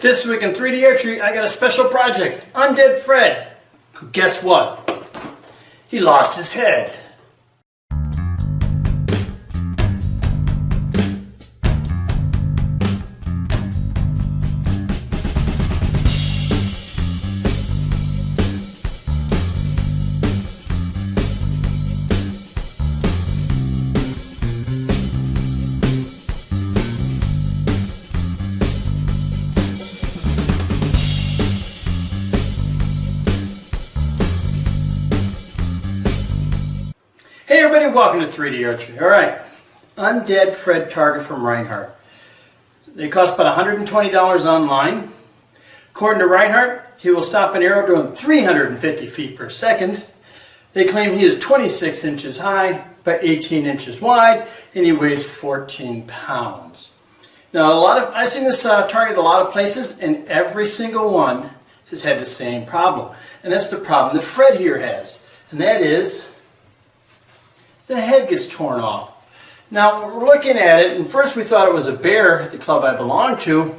This week in 3D Archery, I got a special project. Undead Fred. Guess what? He lost his head. Hey everybody, welcome to 3D Archery. Alright, Undead Fred Target from Reinhardt. They cost about $120 online. According to Reinhardt, he will stop an arrow doing 350 feet per second. They claim he is 26 inches high by 18 inches wide and he weighs 14 pounds. Now I've seen this target a lot of places and every single one has had the same problem. And that's the problem that Fred here has. And that is the head gets torn off. Now, we're looking at it, and first we thought it was a bear at the club I belong to,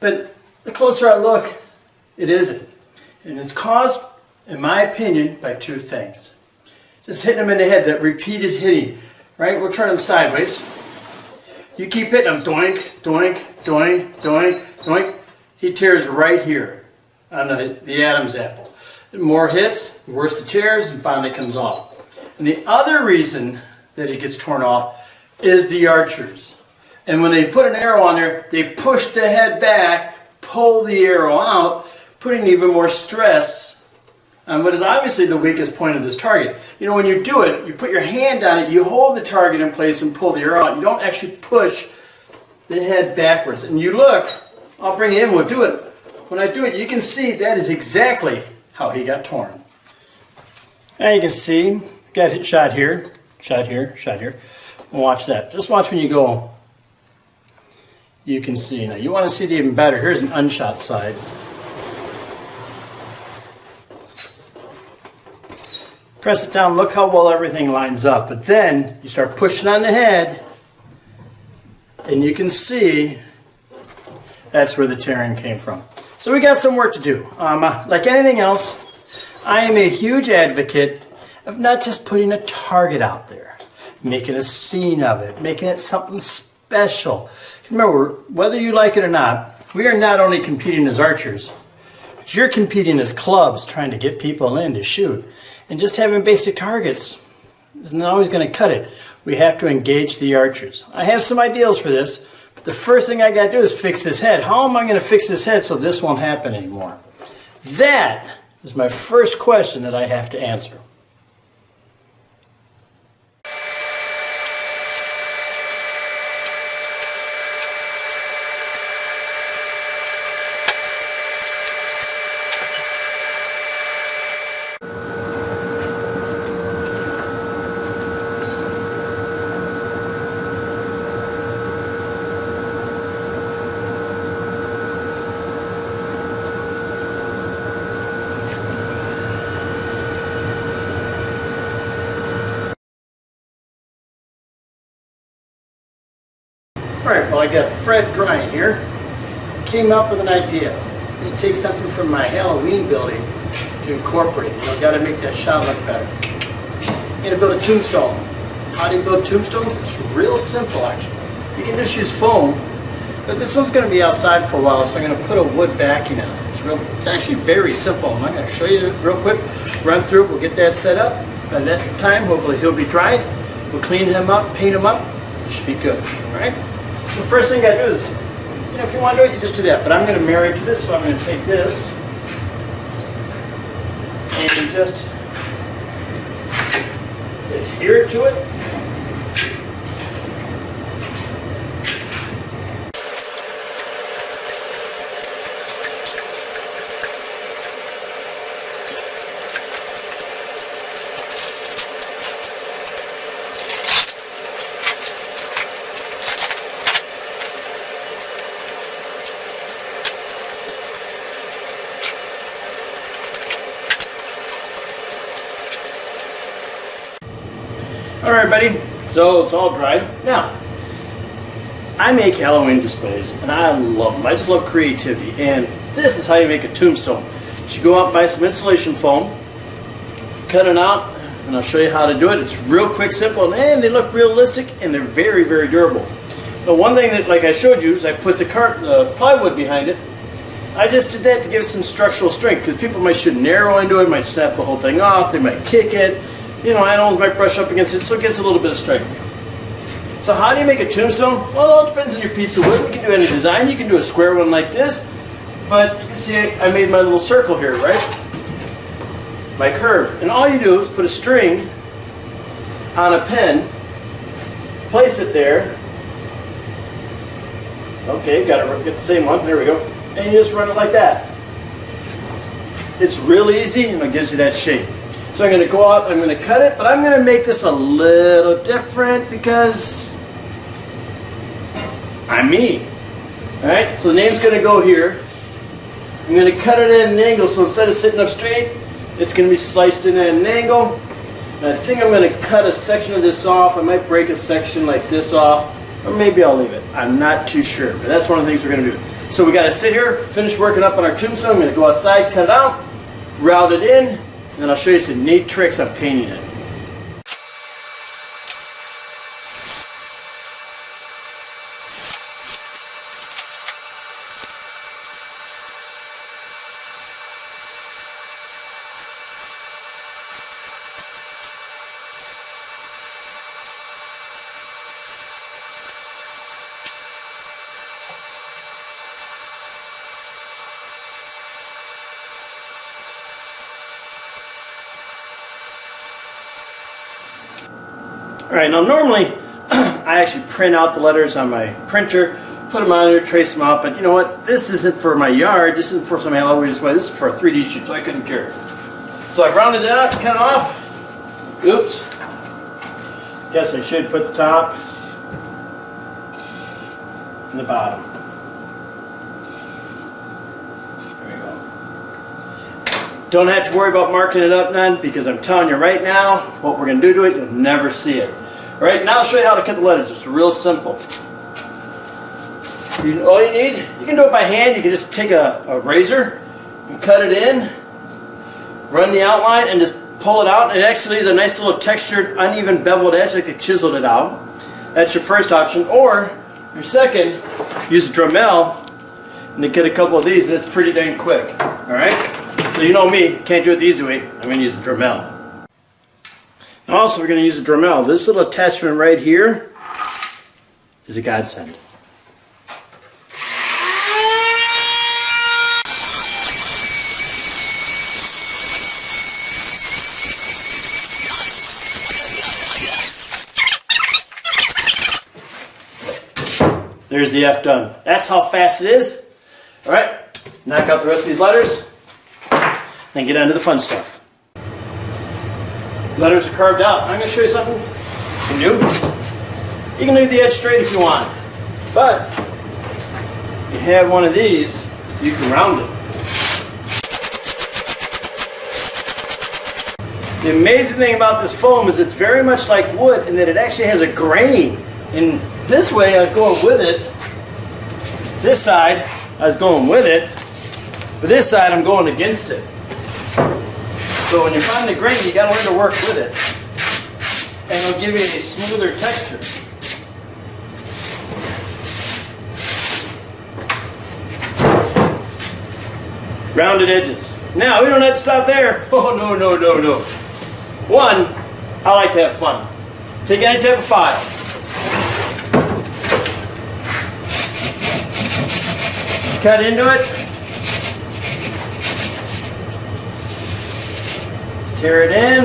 but the closer I look, it isn't. And it's caused, in my opinion, by two things. Just hitting him in the head, that repeated hitting, right? We'll turn him sideways. You keep hitting him, doink, doink, doink, doink, doink. He tears right here on the Adam's apple. The more hits, the worse the tears, and finally comes off. And the other reason that it gets torn off is the archers. And when they put an arrow on there, they push the head back, pull the arrow out, putting even more stress on what is obviously the weakest point of this target. You know, when you do it, you put your hand on it, you hold the target in place and pull the arrow out. You don't actually push the head backwards. And you look, I'll bring it in, we'll do it. When I do it, you can see that is exactly how he got torn. Now you can see, got hit, shot here, shot here, shot here. Watch that. Just watch when you go. You can see. Now you want to see it even better. Here's an unshot side. Press it down. Look how well everything lines up. But then you start pushing on the head, and you can see that's where the tearing came from. So we got some work to do. Like anything else, I am a huge advocate of not just putting a target out there, making a scene of it, making it something special. Remember, whether you like it or not, we are not only competing as archers, but you're competing as clubs trying to get people in to shoot. And just having basic targets isn't always going to cut it. We have to engage the archers. I have some ideals for this, but the first thing I got to do is fix his head. How am I going to fix his head so this won't happen anymore? That is my first question that I have to answer. Alright, well I got Fred drying here. Came up with an idea. I'm going to take something from my Halloween building to incorporate it. I've got to make that shot look better. I'm going to build a tombstone. How do you build tombstones? It's real simple actually. You can just use foam, but this one's going to be outside for a while, so I'm going to put a wood backing on it. It's actually very simple. I'm going to show you real quick, run through it, we'll get that set up. By that time, hopefully he'll be dried. We'll clean him up, paint him up. It should be good. Alright? So the first thing I do is, you know, if you want to do it, you just do that. But I'm going to marry it to this, so I'm going to take this and just adhere to it. Alright, buddy, so it's all dried. Now, I make Halloween displays, and I love them. I just love creativity, and this is how you make a tombstone. You should go out and buy some insulation foam, cut it out, and I'll show you how to do it. It's real quick, simple, and they look realistic, and they're very, very durable. Now, one thing that, like I showed you, is I put the plywood behind it. I just did that to give it some structural strength, because people might shoot an arrow into it, might snap the whole thing off, they might kick it, you know, animals might brush up against it, so it gets a little bit of strength. So how do you make a tombstone? Well, it all depends on your piece of wood. You can do any design. You can do a square one like this, but you can see I made my little circle here, right? My curve. And all you do is put a string on a pin, place it there. Okay, got to get the same one. There we go. And you just run it like that. It's real easy, and it gives you that shape. So I'm going to go out, I'm going to cut it, but I'm going to make this a little different because I'm me. Alright, so the name's going to go here. I'm going to cut it at an angle, so instead of sitting up straight, it's going to be sliced in at an angle. And I think I'm going to cut a section of this off. I might break a section like this off, or maybe I'll leave it. I'm not too sure, but that's one of the things we're going to do. So we got to sit here, finish working up on our tombstone. I'm going to go outside, cut it out, route it in, and I'll show you some neat tricks on painting it. Alright, now normally I actually print out the letters on my printer, put them on there, trace them out, but you know what? This isn't for my yard, this isn't for some Halloween display, this is for a 3D shoot, so I couldn't care. So I rounded it out, cut it off. Oops. Guess I should put the top and the bottom. There we go. Don't have to worry about marking it up none, because I'm telling you right now, what we're going to do to it, you'll never see it. Alright, now I'll show you how to cut the letters. It's real simple. All you need, you can do it by hand. You can just take a razor and cut it in, run the outline, and just pull it out. And it actually is a nice little textured, uneven beveled edge, like they chiseled it out. That's your first option. Or, your second, use a Dremel and to get a couple of these, and it's pretty dang quick. Alright? So you know me, can't do it the easy way. I'm going to use the Dremel. Also, we're going to use a Dremel. This little attachment right here is a godsend. There's the F done. That's how fast it is. Alright, knock out the rest of these letters, then get on to the fun stuff. Letters are carved out. I'm going to show you something you can do. You can leave the edge straight if you want, but if you have one of these, you can round it. The amazing thing about this foam is it's very much like wood in that it actually has a grain. And this way I was going with it. This side I was going with it, but this side I'm going against it. So when you find the grain, you got to learn to work with it, and it'll give you a smoother texture. Rounded edges. Now we don't have to stop there. Oh no, no, no, no. One, I like to have fun. Take any type of file. Cut into it. Tear it in.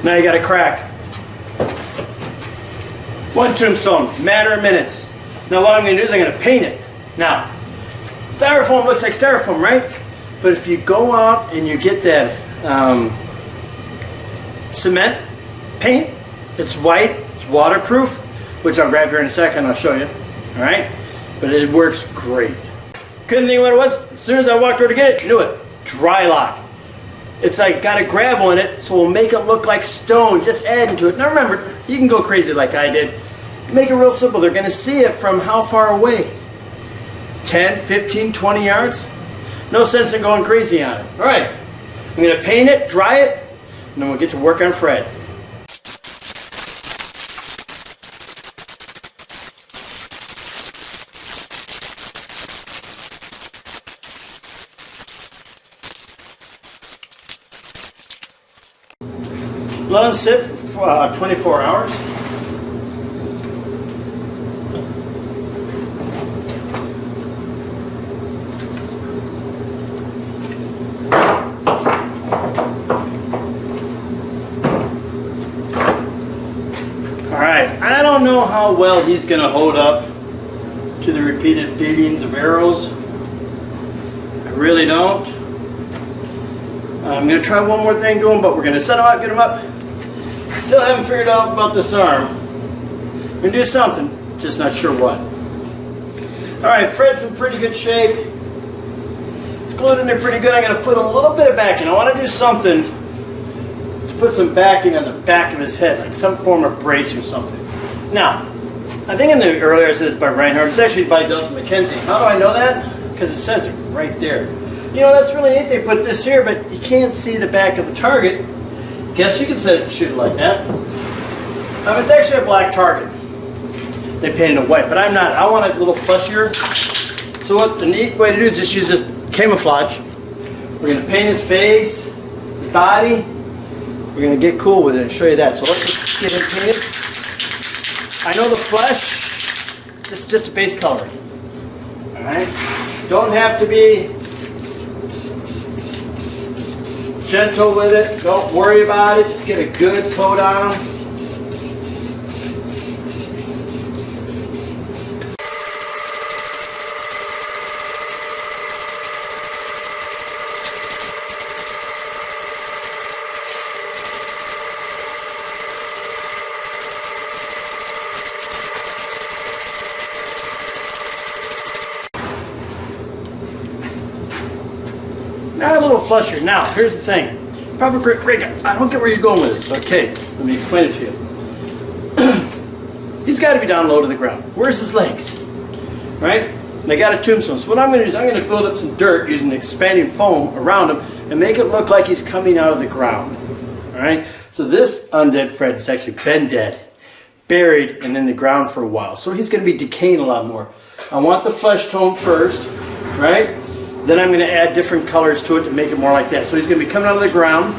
Now you got a crack. One tombstone, matter of minutes. Now what I'm going to do is I'm going to paint it. Now, styrofoam looks like styrofoam, right? But if you go out and you get that cement paint, it's white, it's waterproof, which I'll grab here in a second, I'll show you. All right, but it works great. Couldn't think what it was. As soon as I walked over to get it, knew it. Dry lock. It's like got a gravel in it, so we'll make it look like stone, just adding to it. Now remember, you can go crazy like I did. Make it real simple. They're going to see it from how far away? 10, 15, 20 yards? No sense in going crazy on it. All right, I'm going to paint it, dry it, and then we'll get to work on Fred. Let them sit for 24 hours. Alright, I don't know how well he's going to hold up to the repeated beatings of arrows. I really don't. I'm going to try one more thing to him, but we're going to set him up, get him up. Still haven't figured out about this arm. I'm going to do something, just not sure what. Alright, Fred's in pretty good shape. It's glued in there pretty good. I'm going to put a little bit of backing. I want to do something to put some backing on the back of his head, like some form of brace or something. Now, I think in the earlier I said it's by Reinhardt. It's actually by Delta McKenzie. How do I know that? Because it says it right there. You know, that's really neat. They put this here, but you can't see the back of the target. Guess you could shoot it like that. It's actually a black target. They painted it white, but I'm not. I want it a little fleshier. So what the neat way to do is just use this camouflage. We're going to paint his face, his body. We're going to get cool with it and show you that. So let's just get him painted. I know the flesh. This is just a base color. All right. Don't have to be gentle with it. Don't worry about it. Just get a good coat on them. Now a little fleshier. Now, here's the thing. Probably great. I don't get where you're going with this. Okay, let me explain it to you. He's got to be down low to the ground. Where's his legs? Right? And I got a tombstone. So what I'm going to do is I'm going to build up some dirt using expanding foam around him and make it look like he's coming out of the ground. Alright? So this Undead Fred has actually been dead, buried, and in the ground for a while. So he's going to be decaying a lot more. I want the flesh tone first, right? Then I'm going to add different colors to it to make it more like that. So he's going to be coming out of the ground.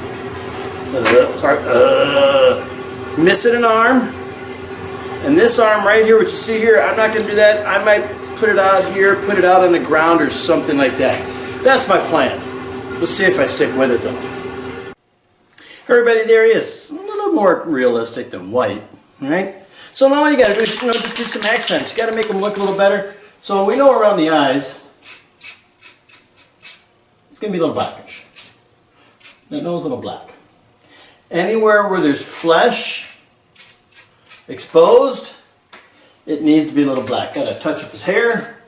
Missing an arm. And this arm right here, what you see here, I'm not going to do that. I might put it out here, put it out on the ground or something like that. That's my plan. We'll see if I stick with it though. Everybody, there he is. A little more realistic than white. Right? So now all you got to do is just do some accents. You got to make them look a little better. So we know around the eyes, it's going to be a little blackish. That nose a little black. Anywhere where there's flesh exposed, it needs to be a little black. Got to touch up his hair.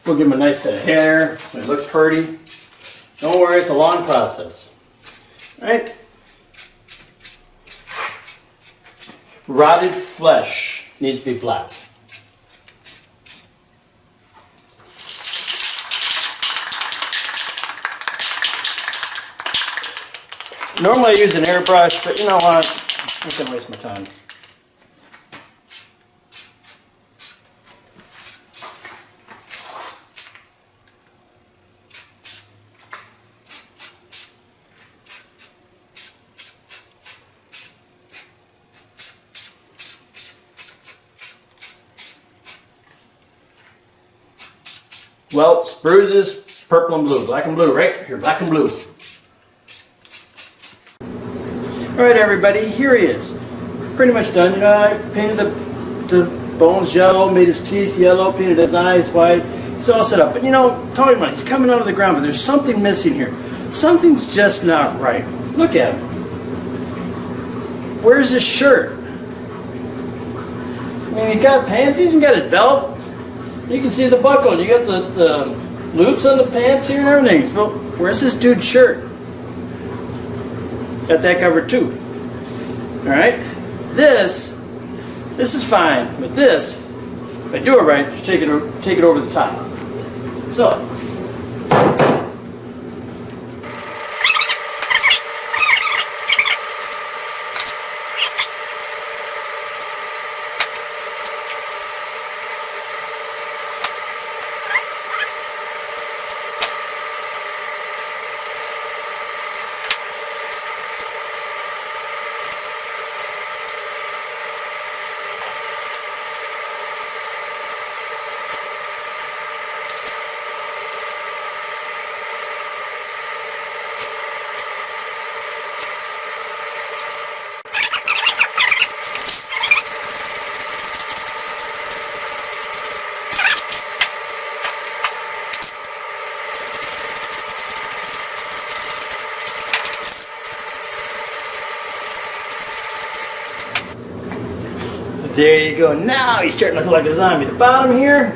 We'll give him a nice set of hair. It looks pretty. Don't worry, it's a long process. Right? Rotted flesh needs to be black. Normally I use an airbrush, but you know what? I'm not going to waste my time. Welts, bruises, purple and blue. Black and blue, right? Here, black and blue. Alright everybody, here he is. Pretty much done. You know, I painted the bones yellow, made his teeth yellow, painted his eyes white. It's all set up. But you know, talking about it, he's coming out of the ground, but there's something missing here. Something's just not right. Look at him. Where's his shirt? mean, he got pants, he's even got his belt. You can see the buckle, you got the loops on the pants here and everything. Well, where's this dude's shirt? Got that covered too. Alright? This is fine, but this, if I do it right, just take it over the top. So, there you go. Now he's starting to look like a zombie. The bottom here,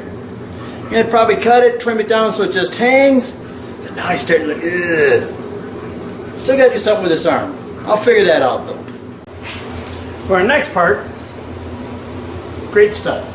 you're going to probably cut it, trim it down so it just hangs. But now he's starting to look, ugh. Still got to do something with this arm. I'll figure that out though. For our next part, great stuff.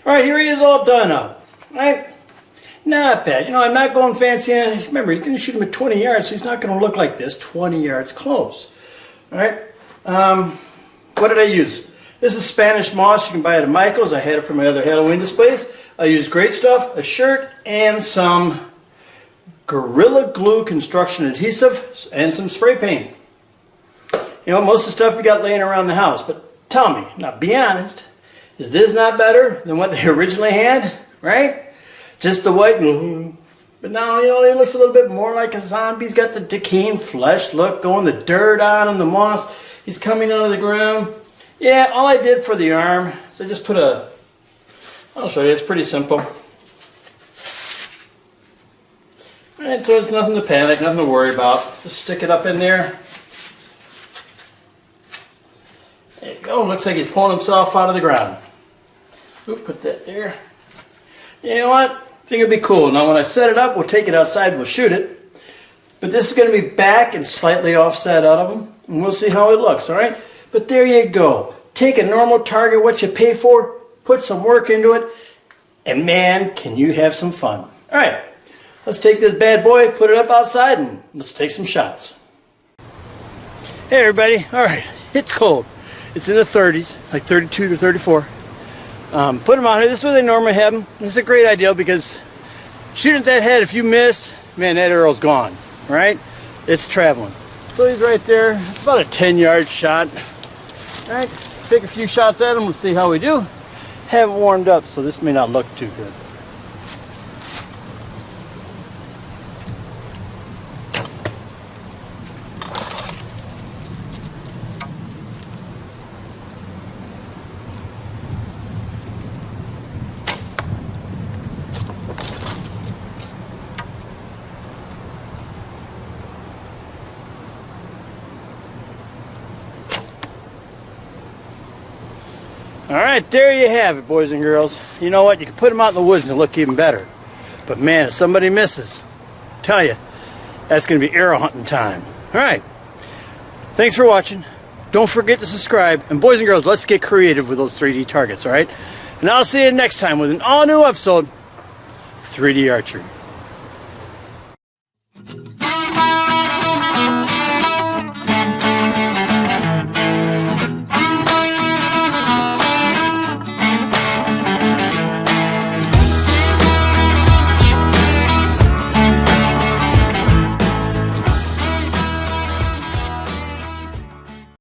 Alright, here he is all done up. Right? Not bad. You know, I'm not going fancy. Remember, you're going to shoot him at 20 yards, so he's not going to look like this 20 yards close. Alright? What did I use? This is Spanish moss. You can buy it at Michael's. I had it for my other Halloween displays. I used great stuff, a shirt, and some Gorilla Glue construction adhesive, and some spray paint. You know, most of the stuff you got laying around the house. But tell me, now be honest, is this not better than what they originally had? Right? Just the white, but now, you know, he looks a little bit more like a zombie. He's got the decaying flesh look going, the dirt on him, the moss. He's coming out of the ground. Yeah, all I did for the arm, so I just put I'll show you, it's pretty simple. Alright, so it's nothing to panic, nothing to worry about. Just stick it up in there. There you go, looks like he's pulling himself out of the ground. Oop, put that there. You know what? I think it'd be cool. Now when I set it up, we'll take it outside, we'll shoot it. But this is going to be back and slightly offset out of them. And we'll see how it looks, alright? But there you go. Take a normal target, what you pay for, put some work into it, and man, can you have some fun. Alright, let's take this bad boy, put it up outside, and let's take some shots. Hey everybody, alright, it's cold. It's in the 30s, like 32 to 34. Put them out here. This is where they normally have them. It's a great idea because shooting at that head, if you miss, man, that arrow's gone, right? It's traveling. So he's right there. It's about a 10-yard shot. All right, take a few shots at him. We'll see how we do. Haven't warmed up, so this may not look too good. Alright, there you have it, boys and girls. You know what? You can put them out in the woods and they'll look even better. But man, if somebody misses, I tell you, that's going to be arrow hunting time. Alright, thanks for watching. Don't forget to subscribe. And boys and girls, let's get creative with those 3D targets, alright? And I'll see you next time with an all-new episode of 3D Archery.